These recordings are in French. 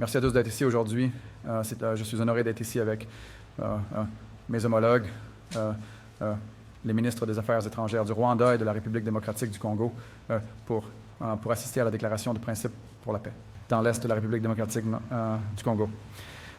Merci à tous d'être ici aujourd'hui. Je suis honoré d'être ici avec mes homologues, les ministres des Affaires étrangères du Rwanda et de la République démocratique du Congo pour assister à la déclaration de principe pour la paix dans l'Est de la République démocratique du Congo.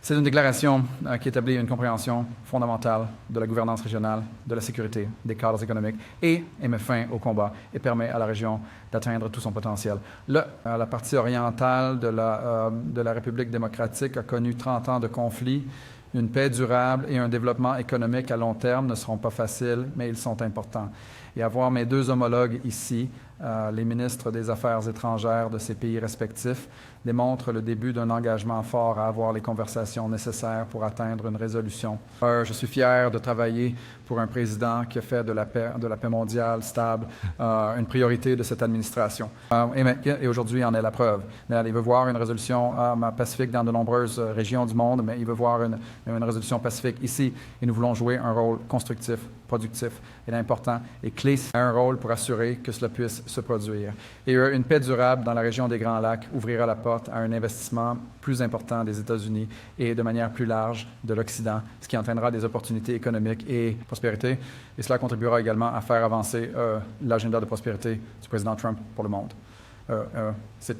C'est une déclaration qui établit une compréhension fondamentale de la gouvernance régionale, de la sécurité, des cadres économiques et met fin au combat et permet à la région d'atteindre tout son potentiel. La partie orientale de la République démocratique a connu 30 ans de conflits. Une paix durable et un développement économique à long terme ne seront pas faciles, mais ils sont importants. Et avoir mes deux homologues ici, les ministres des Affaires étrangères de ces pays respectifs, démontre le début d'un engagement fort à avoir les conversations nécessaires pour atteindre une résolution. Je suis fier de travailler pour un président qui a fait de la paix mondiale stable une priorité de cette administration. Et aujourd'hui en est la preuve. Il veut voir une résolution pacifique dans de nombreuses régions du monde, mais il veut voir une résolution pacifique ici. Et nous voulons jouer un rôle constructif, productif et important et clé, un rôle pour assurer que cela puisse se produire. Et une paix durable dans la région des Grands Lacs ouvrira la porte à un investissement plus important des États-Unis et de manière plus large de l'Occident, ce qui entraînera des opportunités économiques et prospérité. Et cela contribuera également à faire avancer l'agenda de prospérité du président Trump pour le monde. C'est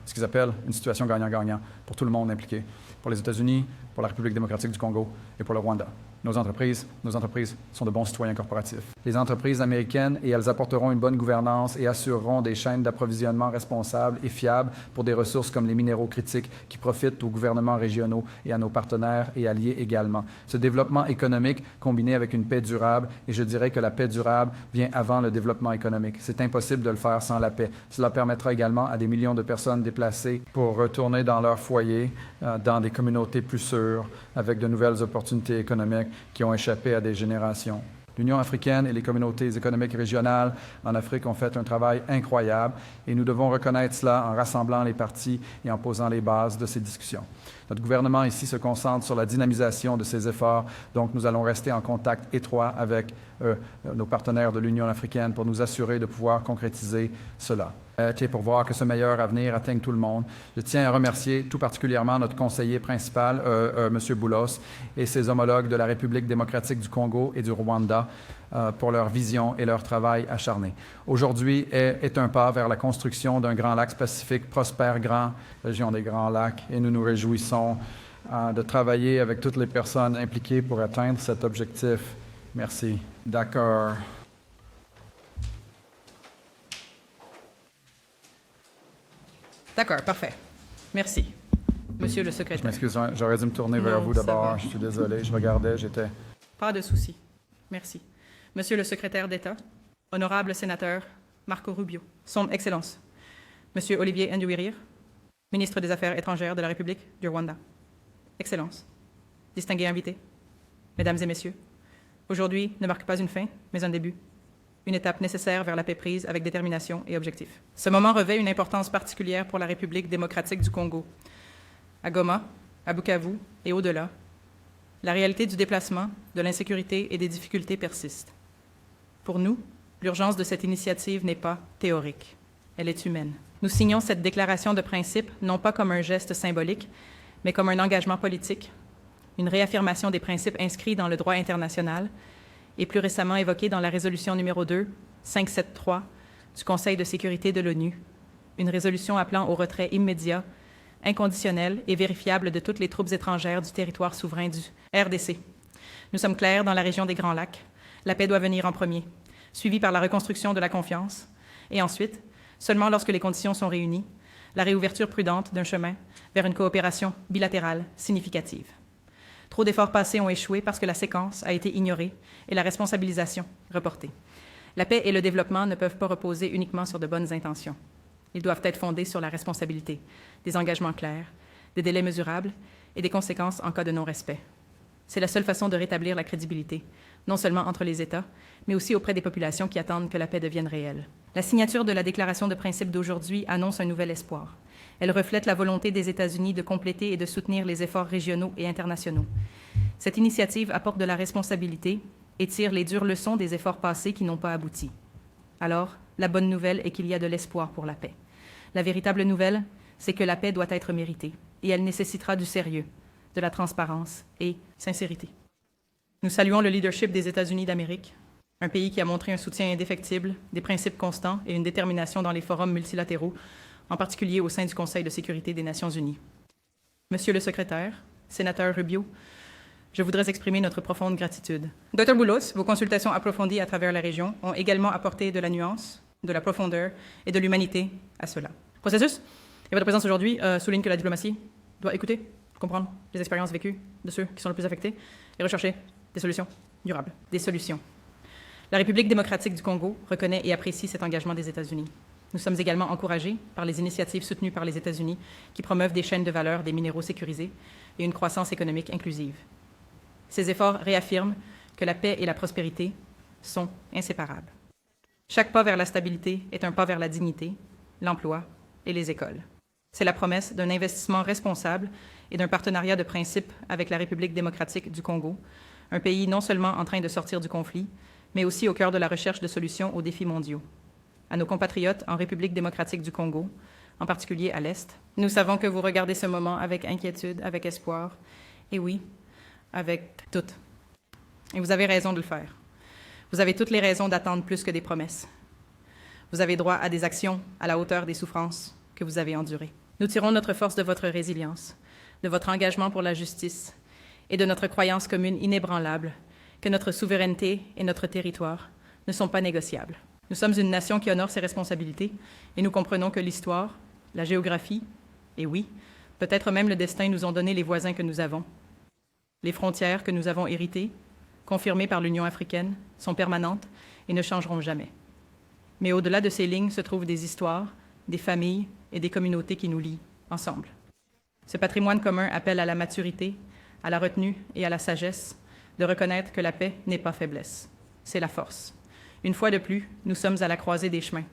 ce qu'ils appellent une situation gagnant-gagnant pour tout le monde impliqué, pour les États-Unis, pour la République démocratique du Congo et pour le Rwanda. Nos entreprises sont de bons citoyens corporatifs. Les entreprises américaines, et elles apporteront une bonne gouvernance et assureront des chaînes d'approvisionnement responsables et fiables pour des ressources comme les minéraux critiques qui profitent aux gouvernements régionaux et à nos partenaires et alliés également. Ce développement économique combiné avec une paix durable, et je dirais que la paix durable vient avant le développement économique. C'est impossible de le faire sans la paix. Cela permettra également à des millions de personnes déplacées pour retourner dans leur foyer, dans des communautés plus sûres, avec de nouvelles opportunités économiques qui ont échappé à des générations. L'Union africaine et les communautés économiques régionales en Afrique ont fait un travail incroyable et nous devons reconnaître cela en rassemblant les parties et en posant les bases de ces discussions. Notre gouvernement ici se concentre sur la dynamisation de ces efforts, donc nous allons rester en contact étroit avec nos partenaires de l'Union africaine pour nous assurer de pouvoir concrétiser cela. Pour voir que ce meilleur avenir atteigne tout le monde. Je tiens à remercier tout particulièrement notre conseiller principal, M. Boulos, et ses homologues de la République démocratique du Congo et du Rwanda pour leur vision et leur travail acharné. Aujourd'hui est un pas vers la construction d'un Grand Lac Pacifique prospère, grand, région des Grands Lacs, et nous nous réjouissons de travailler avec toutes les personnes impliquées pour atteindre cet objectif. Merci. D'accord. D'accord, parfait. Merci. Monsieur le secrétaire. Je m'excuse, j'aurais dû me tourner vers vous d'abord. Je suis désolé, je regardais, j'étais... Pas de souci. Merci. Monsieur le secrétaire d'État, honorable sénateur Marco Rubio, Son Excellence, Monsieur Olivier Nduwirire, ministre des Affaires étrangères de la République du Rwanda, Excellence, distingués invités, Mesdames et Messieurs, aujourd'hui ne marque pas une fin, mais un début. Une étape nécessaire vers la paix prise avec détermination et objectif. Ce moment revêt une importance particulière pour la République démocratique du Congo. À Goma, à Bukavu et au-delà, la réalité du déplacement, de l'insécurité et des difficultés persiste. Pour nous, l'urgence de cette initiative n'est pas théorique, elle est humaine. Nous signons cette déclaration de principe non pas comme un geste symbolique, mais comme un engagement politique, une réaffirmation des principes inscrits dans le droit international et plus récemment évoqué dans la résolution numéro 2, 573 du Conseil de sécurité de l'ONU, une résolution appelant au retrait immédiat, inconditionnel et vérifiable de toutes les troupes étrangères du territoire souverain du RDC. Nous sommes clairs dans la région des Grands Lacs. La paix doit venir en premier, suivie par la reconstruction de la confiance, et ensuite, seulement lorsque les conditions sont réunies, la réouverture prudente d'un chemin vers une coopération bilatérale significative. Trop d'efforts passés ont échoué parce que la séquence a été ignorée et la responsabilisation reportée. La paix et le développement ne peuvent pas reposer uniquement sur de bonnes intentions. Ils doivent être fondés sur la responsabilité, des engagements clairs, des délais mesurables et des conséquences en cas de non-respect. C'est la seule façon de rétablir la crédibilité, non seulement entre les États, mais aussi auprès des populations qui attendent que la paix devienne réelle. La signature de la déclaration de principe d'aujourd'hui annonce un nouvel espoir. Elle reflète la volonté des États-Unis de compléter et de soutenir les efforts régionaux et internationaux. Cette initiative apporte de la responsabilité et tire les dures leçons des efforts passés qui n'ont pas abouti. Alors, la bonne nouvelle est qu'il y a de l'espoir pour la paix. La véritable nouvelle, c'est que la paix doit être méritée et elle nécessitera du sérieux, de la transparence et sincérité. Nous saluons le leadership des États-Unis d'Amérique, un pays qui a montré un soutien indéfectible, des principes constants et une détermination dans les forums multilatéraux, en particulier au sein du Conseil de sécurité des Nations unies. Monsieur le secrétaire, sénateur Rubio, je voudrais exprimer notre profonde gratitude. Dr. Boulos, vos consultations approfondies à travers la région ont également apporté de la nuance, de la profondeur et de l'humanité à cela. Processus et votre présence aujourd'hui souligne que la diplomatie doit écouter, comprendre les expériences vécues de ceux qui sont le plus affectés et rechercher des solutions durables, des solutions. La République démocratique du Congo reconnaît et apprécie cet engagement des États-Unis. Nous sommes également encouragés par les initiatives soutenues par les États-Unis qui promeuvent des chaînes de valeur des minéraux sécurisés et une croissance économique inclusive. Ces efforts réaffirment que la paix et la prospérité sont inséparables. Chaque pas vers la stabilité est un pas vers la dignité, l'emploi et les écoles. C'est la promesse d'un investissement responsable et d'un partenariat de principe avec la République démocratique du Congo, un pays non seulement en train de sortir du conflit, mais aussi au cœur de la recherche de solutions aux défis mondiaux. À nos compatriotes en République démocratique du Congo, en particulier à l'Est, nous savons que vous regardez ce moment avec inquiétude, avec espoir, et oui, avec doute. Et vous avez raison de le faire. Vous avez toutes les raisons d'attendre plus que des promesses. Vous avez droit à des actions à la hauteur des souffrances que vous avez endurées. Nous tirons notre force de votre résilience, de votre engagement pour la justice et de notre croyance commune inébranlable que notre souveraineté et notre territoire ne sont pas négociables. Nous sommes une nation qui honore ses responsabilités et nous comprenons que l'histoire, la géographie et oui, peut-être même le destin nous ont donné les voisins que nous avons. Les frontières que nous avons héritées, confirmées par l'Union africaine, sont permanentes et ne changeront jamais. Mais au-delà de ces lignes se trouvent des histoires, des familles et des communautés qui nous lient ensemble. Ce patrimoine commun appelle à la maturité, à la retenue et à la sagesse de reconnaître que la paix n'est pas faiblesse, c'est la force. Une fois de plus, nous sommes à la croisée des chemins,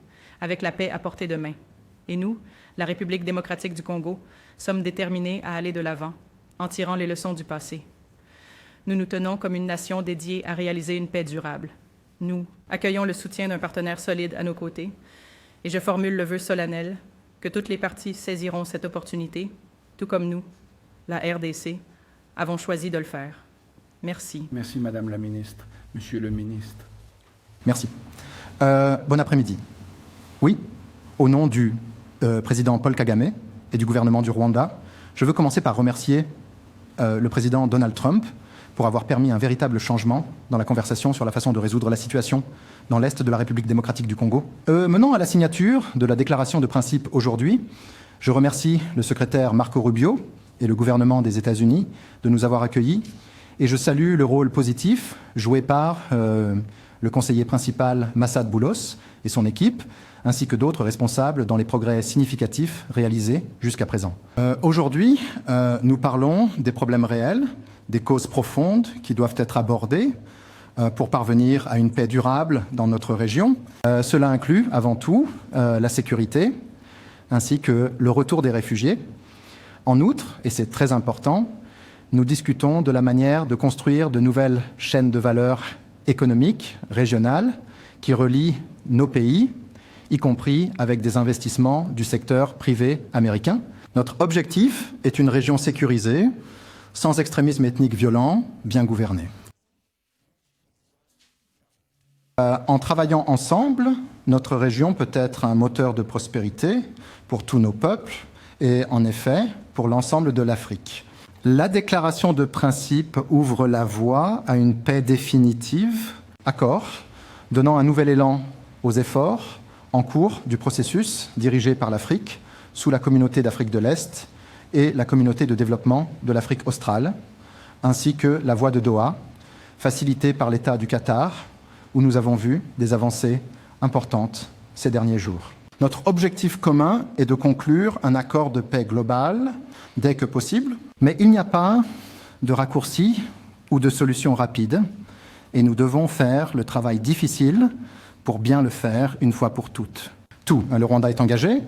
avec la paix à portée de main. Et nous, la République démocratique du Congo, sommes déterminés à aller de l'avant, en tirant les leçons du passé. Nous nous tenons comme une nation dédiée à réaliser une paix durable. Nous accueillons le soutien d'un partenaire solide à nos côtés, et je formule le vœu solennel que toutes les parties saisiront cette opportunité, tout comme nous, la RDC, avons choisi de le faire. Merci. Merci, Madame la Ministre. Monsieur le Ministre. Merci. Bon après-midi. Oui, au nom du président Paul Kagame et du gouvernement du Rwanda, je veux commencer par remercier le président Donald Trump pour avoir permis un véritable changement dans la conversation sur la façon de résoudre la situation dans l'Est de la République démocratique du Congo. Menant à la signature de la déclaration de principe aujourd'hui, je remercie le secrétaire Marco Rubio et le gouvernement des États-Unis de nous avoir accueillis, et je salue le rôle positif joué par le conseiller principal Massad Boulos et son équipe, ainsi que d'autres responsables dans les progrès significatifs réalisés jusqu'à présent. Aujourd'hui, nous parlons des problèmes réels, des causes profondes qui doivent être abordées pour parvenir à une paix durable dans notre région. Cela inclut avant tout la sécurité, ainsi que le retour des réfugiés. En outre, et c'est très important, nous discutons de la manière de construire de nouvelles chaînes de valeur économiques, régionales, qui relient nos pays, y compris avec des investissements du secteur privé américain. Notre objectif est une région sécurisée, sans extrémisme ethnique violent, bien gouvernée. En travaillant ensemble, notre région peut être un moteur de prospérité pour tous nos peuples et, en effet, pour l'ensemble de l'Afrique. La déclaration de principe ouvre la voie à une paix définitive, accord, donnant un nouvel élan aux efforts en cours du processus dirigé par l'Afrique sous la communauté d'Afrique de l'Est et la communauté de développement de l'Afrique australe, ainsi que la voie de Doha, facilitée par l'État du Qatar, où nous avons vu des avancées importantes ces derniers jours. Notre objectif commun est de conclure un accord de paix global dès que possible, mais il n'y a pas de raccourci ou de solution rapide, et nous devons faire le travail difficile pour bien le faire une fois pour toutes. Le Rwanda est engagé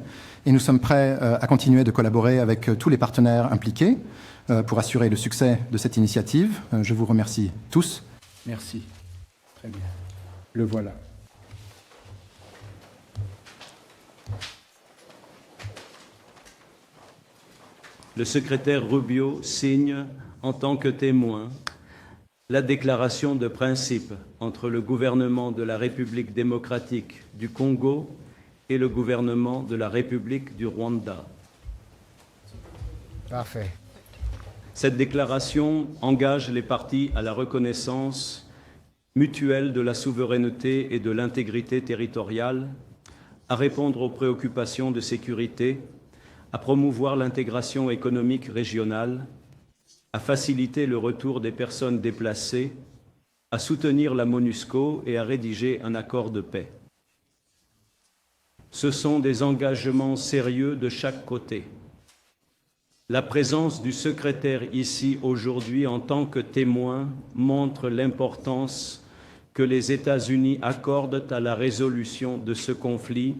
et nous sommes prêts à continuer de collaborer avec tous les partenaires impliqués pour assurer le succès de cette initiative. Je vous remercie tous. Merci. Très bien. Le voilà. le secrétaire Rubio signe en tant que témoin la déclaration de principe entre le gouvernement de la République démocratique du Congo et le gouvernement de la République du Rwanda. Parfait. Cette déclaration engage les parties à la reconnaissance mutuelle de la souveraineté et de l'intégrité territoriale, à répondre aux préoccupations de sécurité, à promouvoir l'intégration économique régionale, à faciliter le retour des personnes déplacées, à soutenir la MONUSCO et à rédiger un accord de paix. Ce sont des engagements sérieux de chaque côté. La présence du secrétaire ici aujourd'hui en tant que témoin montre l'importance que les États-Unis accordent à la résolution de ce conflit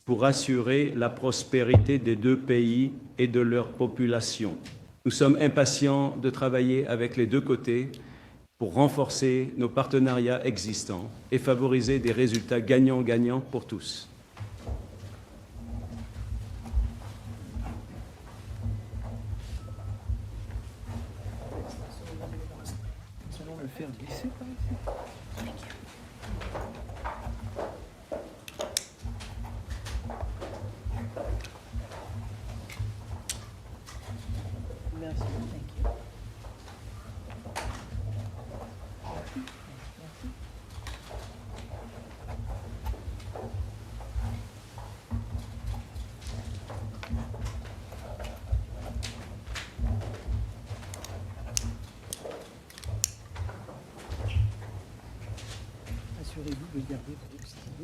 pour assurer la prospérité des deux pays et de leurs populations. Nous sommes impatients de travailler avec les deux côtés pour renforcer nos partenariats existants et favoriser des résultats gagnants-gagnants pour tous. Assurez-vous de garder votre stylo.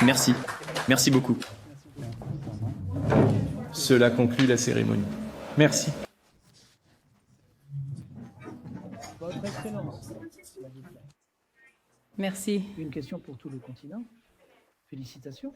Merci. Merci beaucoup. Cela conclut la cérémonie. Merci. Votre Excellence. Merci. Une question pour tout le continent. Félicitations.